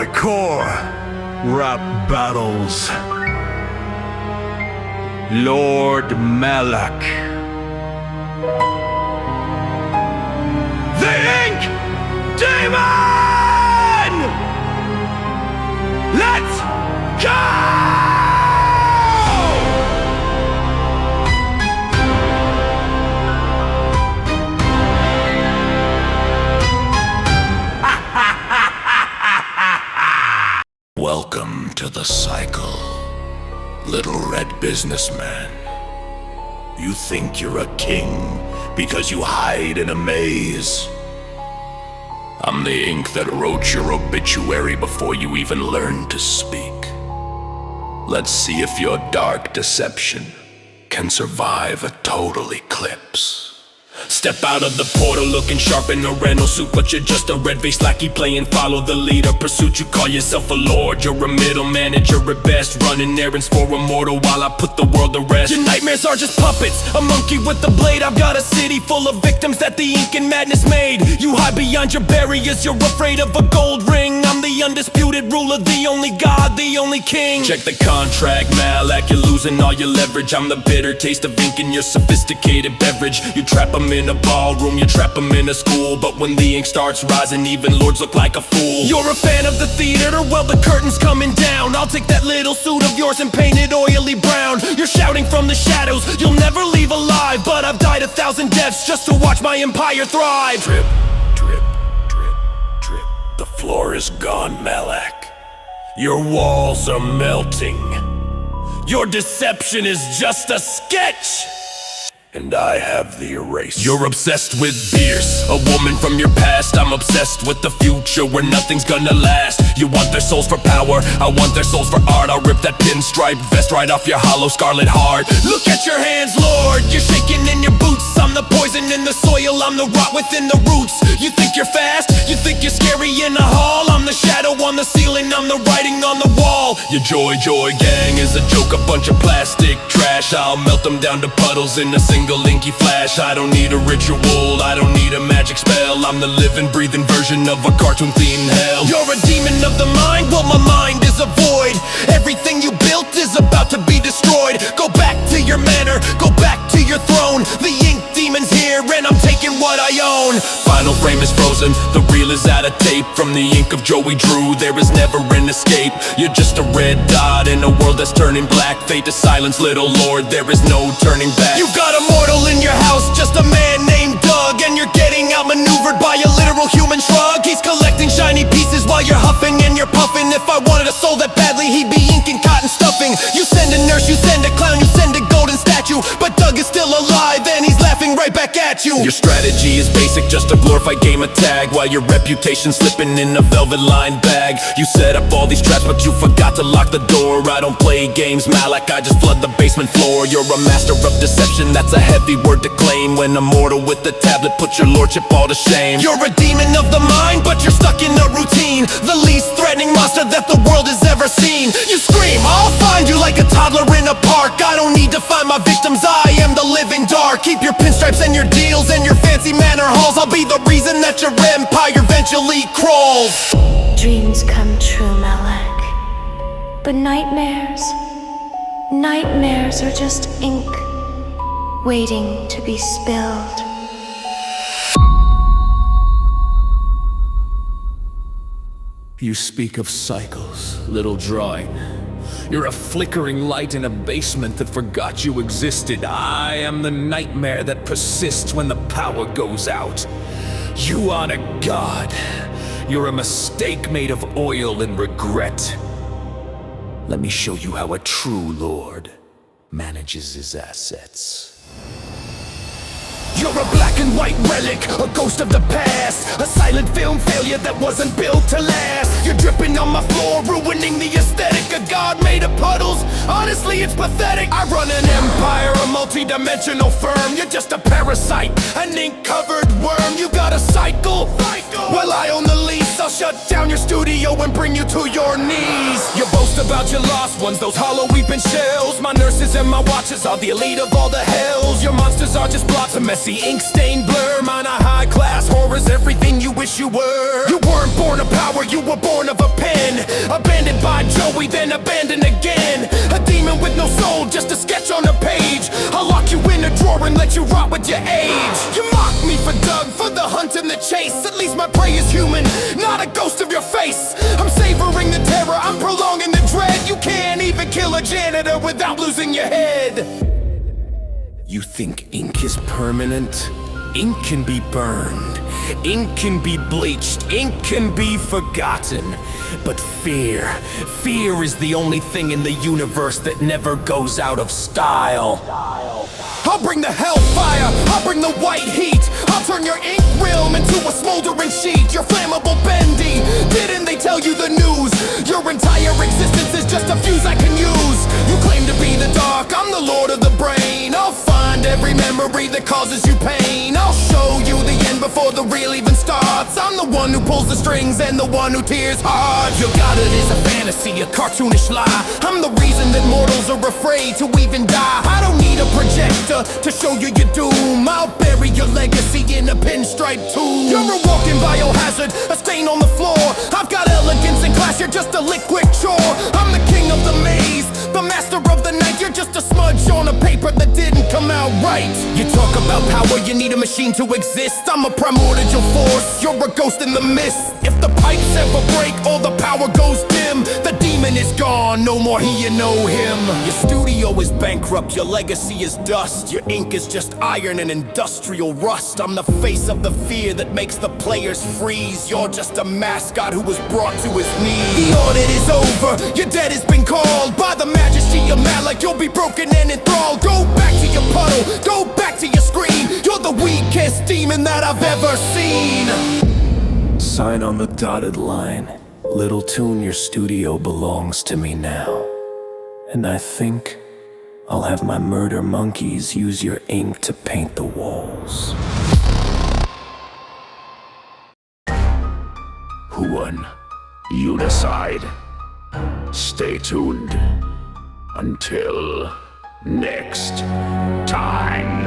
Horrorcore rap battles. Lord Malak. The Ink Demon! Let's go! Welcome to the cycle, little red businessman. You think you're a king because you hide in a maze. I'm the ink that wrote your obituary before you even learned to speak. Let's see if your dark deception can survive a total eclipse. Step out of the portal looking sharp in a rental suit, but you're just a red-faced lackey playing follow the leader pursuit. You call yourself a lord, you're a middle manager at best, running errands for a mortal while I put the world to rest. Your nightmares are just puppets, a monkey with a blade. I've got a city full of victims that the ink and madness made. You hide behind your barriers, you're afraid of a gold ring. I'm the undisputed ruler, the only god, the only king. Check the contract, Malak, you're losing all your leverage. I'm the bitter taste of ink in your sophisticated beverage. You trap them in a ballroom, you trap them in a school, but when the ink starts rising, even lords look like a fool. You're a fan of the theater, well the curtain's coming down. I'll take that little suit of yours and paint it oily brown. You're shouting from the shadows, you'll never leave alive, but I've died 1,000 deaths just to watch my empire thrive. Drip, drip, drip, drip. The floor is gone, Malak. Your walls are melting. Your deception is just a sketch. And I have the eraser. You're obsessed with beers, a woman from your past. I'm obsessed with the future where nothing's gonna last. You want their souls for power, I want their souls for art. I'll rip that pinstripe vest right off your hollow scarlet heart. Look at your hands, Lord, you're shaking in your boots. I'm the poison in the soil, I'm the rot within the roots. You think you're fast, you think you're scary in the hall. I'm the shadow on the ceiling, I'm the writing on the wall. Your Joy gang is a joke, a bunch of plastic trash. I'll melt them down to puddles in a single inky flash. I don't need a ritual, I don't need a magic spell. I'm the living, breathing version of a cartoon-themed hell. You're a demon of the mind, well my mind is a void. Everything you built is about to be destroyed. Go back to your manor, go back to your throne. The ink demon's here and I'm taking what I own. Final frame is frozen, the reel is out of tape. From the ink of Joey Drew, there is never an escape. You're just a red dot in a world that's turning black. Fate to silence, little lord, there is no turning back. You got a mortal in your house, just a man named Doug, and you're getting outmaneuvered by a literal human shrug. He's collecting shiny pieces while you're huffing and you're puffing. If I wanted a soul that badly, he'd be inking cotton stuffing. You send a nurse, you send a clown, you send a golden statue, but Doug is still alive and he's laughing right back at you. Your strategy is basic, just a glorified game of tag, while your reputation's slipping in a velvet-lined bag. You set up all these traps, but you forgot to lock the door. I don't play games, Malak, I just flood the basement floor. You're a master of deception, that's a heavy word to claim. When a mortal with the tablet puts your lordship all to shame. You're a demon of the mind, but you're stuck in a routine. The least threatening monster that the world has ever seen. You scream, I'll find you like a toddler in a park. I don't need to find my victims, I am the living dark. Keep your pinstripes and your deals and your fancy manor halls. I'll be the reason that your empire eventually crawls. Dreams come true, Malak, but nightmares are just ink waiting to be spilled. You speak of cycles, little drawing. You're a flickering light in a basement that forgot you existed. I am the nightmare that persists when the power goes out. You aren't a god. You're a mistake made of oil and regret. Let me show you how a true lord manages his assets. You're a black and white relic, a ghost of the past, a silent film failure that wasn't built to last. You're dripping on my floor, ruining the aesthetic. A god made of puddles, honestly it's pathetic. I run an empire, a multi-dimensional firm. You're just a parasite, an ink-covered worm. You got a cycle, well I own the lease. I'll shut down your studio and bring you to your knees. You boast about your lost ones, those hollow weeping shells. My nurses and my watches are the elite of all the hells. Your monsters are just blocks of messy ink-stained blur. Mine are high-class horrors, everything you wish you were. You weren't born of power, you were born of a pen. again. Abandoned by Joey, then abandoned again. A demon with no soul, just a sketch on a page. I'll lock you in a drawer and let you rot with your age. You mock me for Doug, for the hunt and the chase. At least my prey is human, not a ghost of your face. I'm savoring the terror, I'm prolonging the dread. You can't even kill a janitor without losing your head. You think ink is permanent? Ink can be burned, ink can be bleached, ink can be forgotten. But fear is the only thing in the universe that never goes out of style. I'll bring the hellfire, I'll bring the white heat. I'll turn your ink realm into a smoldering sheet. You're flammable, bendy, didn't they tell you the news? Your entire existence is just a fuse I can use. You claim to be the dark, I'm the lord of the brain. I'll find every memory that causes you pain. I'll show you the end before the real even starts. I'm the one who pulls the strings and the one who tears hard. Your god, it is a fantasy, a cartoonish lie. I'm the reason that mortals are afraid to even die. I don't need a projector to show you your doom. I'll bury your legacy in a pinstripe tomb. You're a walking biohazard, a stain on the floor. I've got elegance and class, you're just a liquid chore. I'm the king of the maze, the master of the night. You're just a smudge on a paper that didn't come out right. You talk about power, you need a machine to exist. I'm a primordial force, you're a ghost in the mist. If the pipes ever break or the power goes dim, the demon is gone, no more he, you know him. Your studio is bankrupt, your legacy is dust. Your ink is just iron and industrial rust. I'm the face of the fear that makes the players freeze. You're just a mascot who was brought to his knees. The audit is over, your debt has been called. By the majesty of Malak, you'll be broken and enthralled. Go back to your puddle, go back to your screen. You're the weakest demon that I've ever seen. Sign on the dotted line. Little Tune, your studio belongs to me now. And I think I'll have my murder monkeys use your ink to paint the walls. Who won? You decide. Stay tuned. Until next time.